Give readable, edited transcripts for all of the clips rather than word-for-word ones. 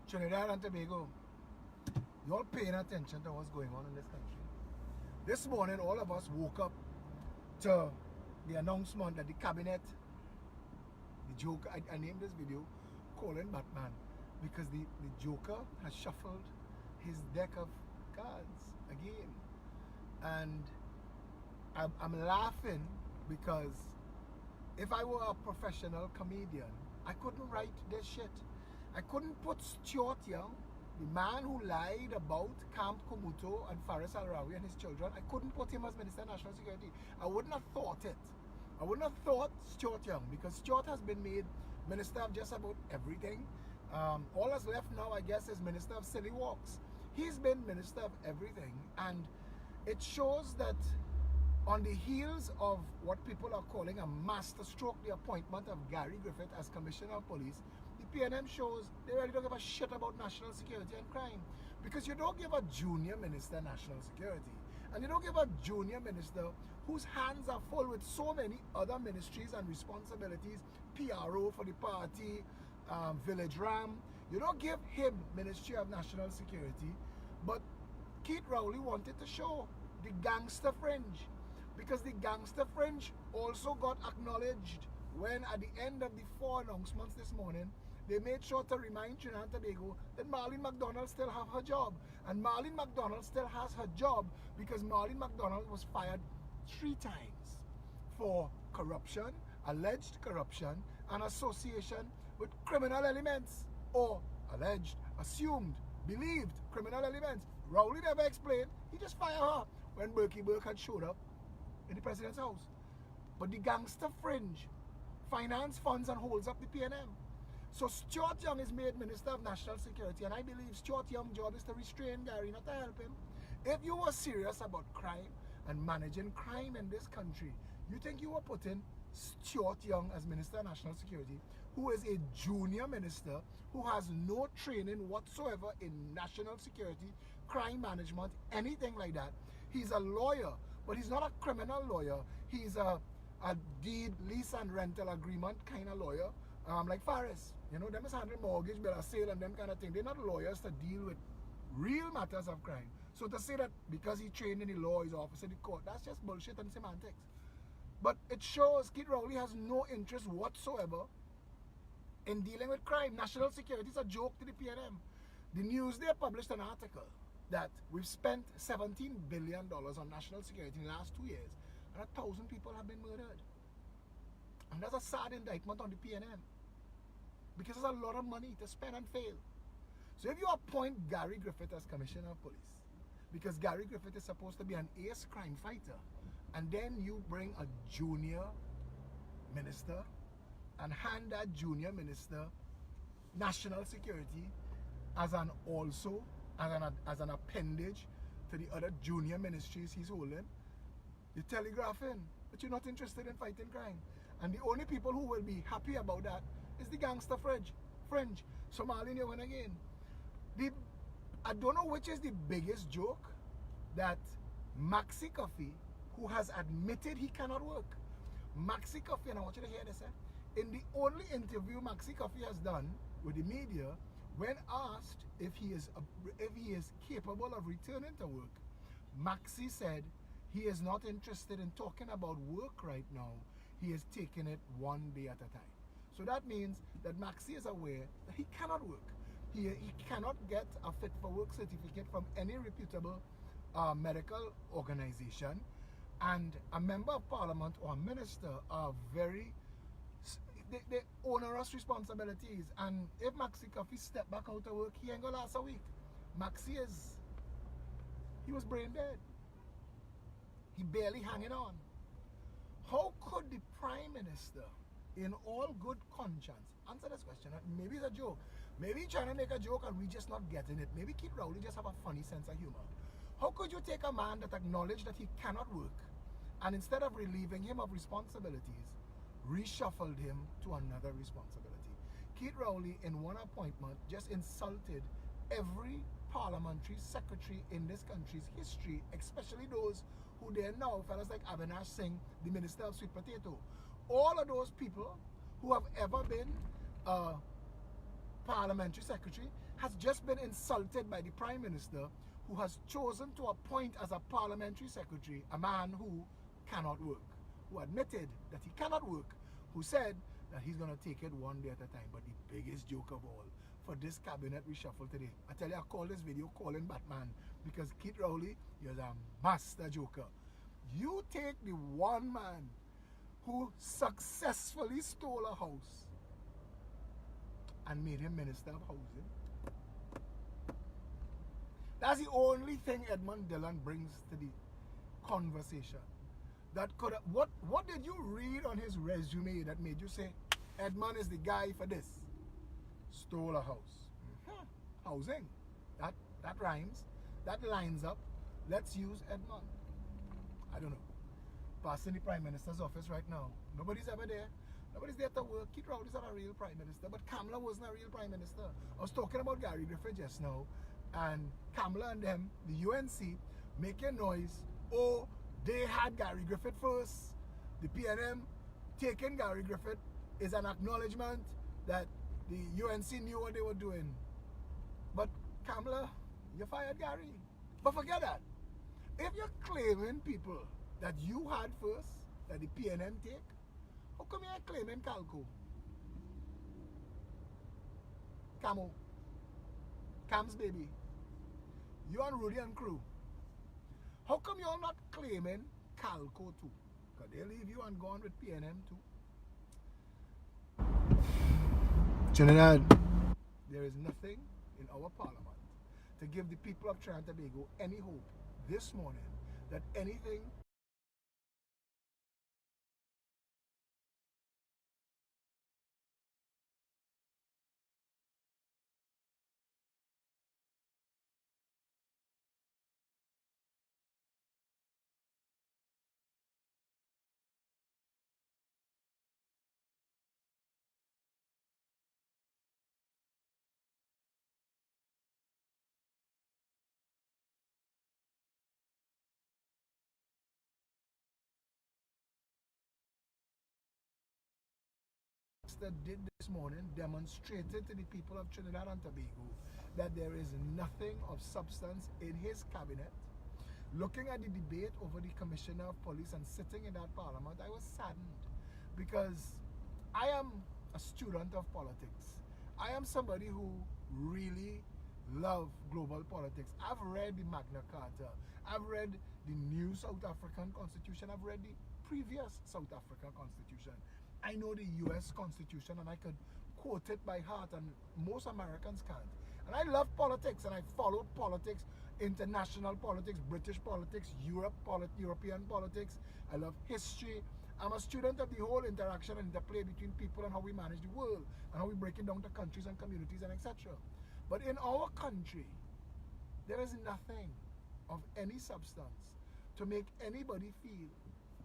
Trinidad and Tobago, you're paying attention to what's going on in this country. This morning, all of us woke up to the announcement that the cabinet, the Joker, I named this video calling Batman because the Joker has shuffled his deck of cards again. And I'm laughing because if I were a professional comedian, I couldn't write this shit. I couldn't put Stuart Young, the man who lied about Camp Kumuto and Faris Al-Rawi and his children, I couldn't put him as Minister of National Security. I wouldn't have thought it. I wouldn't have thought Stuart Young, because Stuart has been made Minister of just about everything. All that's left now, I guess, is Minister of Silly Walks. He's been Minister of everything, and it shows that on the heels of what people are calling a masterstroke, the appointment of Gary Griffith as Commissioner of Police, the PNM shows they really don't give a shit about national security and crime. Because you don't give a junior minister national security, and you don't give a junior minister whose hands are full with so many other ministries and responsibilities, PRO for the party, Village Ram, you don't give him Ministry of National Security. But Keith Rowley wanted to show the gangster fringe, because the gangster fringe also got acknowledged when at the end of the 4 announcements this morning, they made sure to remind Trinidad and Tobago that Marlene McDonald still have her job. And Marlene McDonald still has her job because Marlene McDonald was fired 3 times for corruption, alleged corruption, and association with criminal elements, or alleged, assumed, believed criminal elements. Rowley never explained. He just fired her when Berkey Burke had showed up in the president's house. But the gangster fringe finance funds and holds up the PNM. So Stuart Young is made Minister of National Security, and I believe Stuart Young's job is to restrain Gary, not to help him. If you were serious about crime and managing crime in this country, you think you were putting Stuart Young as Minister of National Security, who is a junior minister who has no training whatsoever in national security, crime management, anything like that. He's a lawyer, but he's not a criminal lawyer. He's a deed, lease and rental agreement kind of lawyer, like Faris. You know, them is handling mortgage, bill of sale and them kind of thing. They're not lawyers to deal with real matters of crime. So to say that because he trained in the law, he's officer in the court, that's just bullshit and semantics. But it shows Keith Rowley has no interest whatsoever in dealing with crime. National security is a joke to the PNM. The Newsday published an article that we've spent $17 billion on national security in the last 2 years, and 1,000 people have been murdered. And that's a sad indictment on the PNM, because there's a lot of money to spend and fail. So if you appoint Gary Griffith as Commissioner of Police, because Gary Griffith is supposed to be an ace crime fighter, and then you bring a junior minister and hand that junior minister national security as an appendage to the other junior ministries he's holding, you're telegraphing, but you're not interested in fighting crime. And the only people who will be happy about that is the gangster fringe. So Marlene, you win again. I don't know which is the biggest joke, that Maxi Coffee, who has admitted he cannot work. Maxi Coffee, and I want you to hear this, in the only interview Maxi Coffee has done with the media, when asked if he is capable of returning to work, Maxi said he is not interested in talking about work right now. He is taking it one day at a time. So that means that Maxi is aware that he cannot work. He cannot get a fit for work certificate from any reputable medical organization. And a member of parliament or a minister are very, they onerous responsibilities. And if Maxi Coffee step back out of work, he ain't gonna last a week. Maxi he was brain dead. He barely hanging on. How could the Prime Minister, in all good conscience, answer this question? Maybe it's a joke. Maybe he's trying to make a joke and we just not getting it. Maybe Keith Rowley just have a funny sense of humor. How could you take a man that acknowledged that he cannot work, and instead of relieving him of responsibilities, reshuffled him to another responsibility? Keith Rowley, in one appointment, just insulted every parliamentary secretary in this country's history, especially those who they now, fellas like Avinash Singh, the Minister of Sweet Potato. All of those people who have ever been parliamentary secretary, has just been insulted by the Prime Minister, who has chosen to appoint as a parliamentary secretary a man who cannot work, who admitted that he cannot work, who said that he's going to take it one day at a time. But the biggest joke of all for this cabinet reshuffle today, I tell you, I call this video Calling Batman, because Keith Rowley is a master joker. You take the one man who successfully stole a house and made him Minister of Housing. That's the only thing Edmund Dillon brings to the conversation. That could have, what did you read on his resume that made you say Edmund is the guy for this? Stole a house. Housing. That rhymes. That lines up. Let's use Edmund. I don't know. Passing the Prime Minister's office right now. Nobody's ever there. Nobody's there to work. Keith Rowley's not a real Prime Minister, but Kamala wasn't a real Prime Minister. I was talking about Gary Griffith just now, and Kamala and them, the UNC, making noise. Oh, they had Gary Griffith first. The PNM taking Gary Griffith is an acknowledgement that the UNC knew what they were doing. But Kamala, you fired Gary. But forget that. If you're claiming people that you had first, that the PNM take, how come you're claiming Calco? Camo. Cam's baby. You and Rudy and crew. How come you're not claiming Calco too? Because they leave you and go on with PNM too. Trinidad, there is nothing in our parliament to give the people of Trinidad and Tobago any hope this morning that anything that did this morning demonstrated to the people of Trinidad and Tobago that there is nothing of substance in his cabinet. Looking at the debate over the Commissioner of Police and sitting in that parliament, I was saddened, because I am a student of politics. I am somebody who really love global politics. I've read the Magna Carta. I've read the new South African Constitution. I've read the previous South African Constitution. I know the US Constitution and I could quote it by heart, and most Americans can't. And I love politics, and I follow politics, international politics, British politics, European politics. I love history. I'm a student of the whole interaction and interplay between people and how we manage the world and how we break it down to countries and communities and etc. But in our country, there is nothing of any substance to make anybody feel.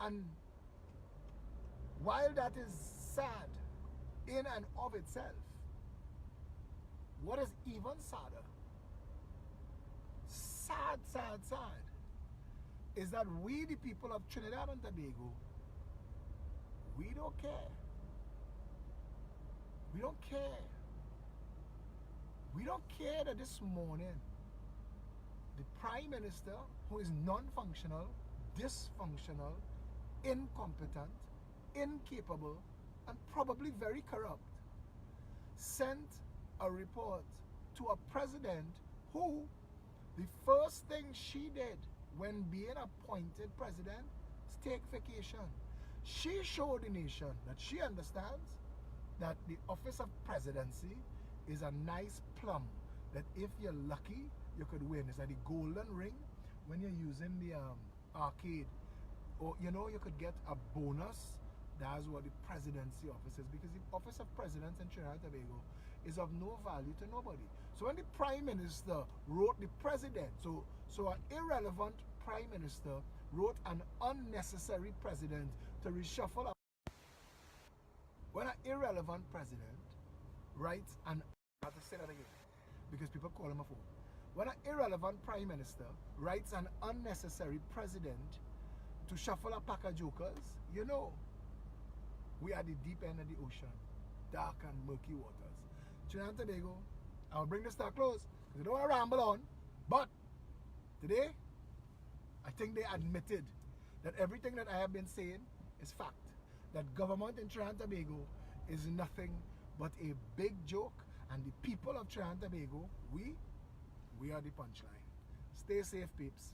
And while that is sad in and of itself, what is even sadder, sad, is that we, the people of Trinidad and Tobago, we don't care. We don't care. We don't care that this morning the Prime Minister, who is non-functional, dysfunctional, incompetent, incapable, and probably very corrupt, sent a report to a president who, the first thing she did when being appointed president is take vacation. She showed the nation that she understands that the office of presidency is a nice plum that if you're lucky, you could win. It's like the golden ring when you're using the arcade. Or, you know, you could get a bonus. That's what the presidency office is, because the office of president in Trinidad and Tobago is of no value to nobody. So when the Prime Minister wrote the president, so an irrelevant Prime Minister wrote an unnecessary president to reshuffle. When an irrelevant president writes an, I have to say that again, because people call him a fool. When an irrelevant Prime Minister writes an unnecessary president to shuffle a pack of jokers, you know, we are the deep end of the ocean, dark and murky waters. Trinidad and Tobago, I'll bring this to a close. I don't want to ramble on. But today, I think they admitted that everything that I have been saying is fact. That government in Trinidad and Tobago is nothing but a big joke, and the people of Trinidad and Tobago, we are the punchline. Stay safe, peeps.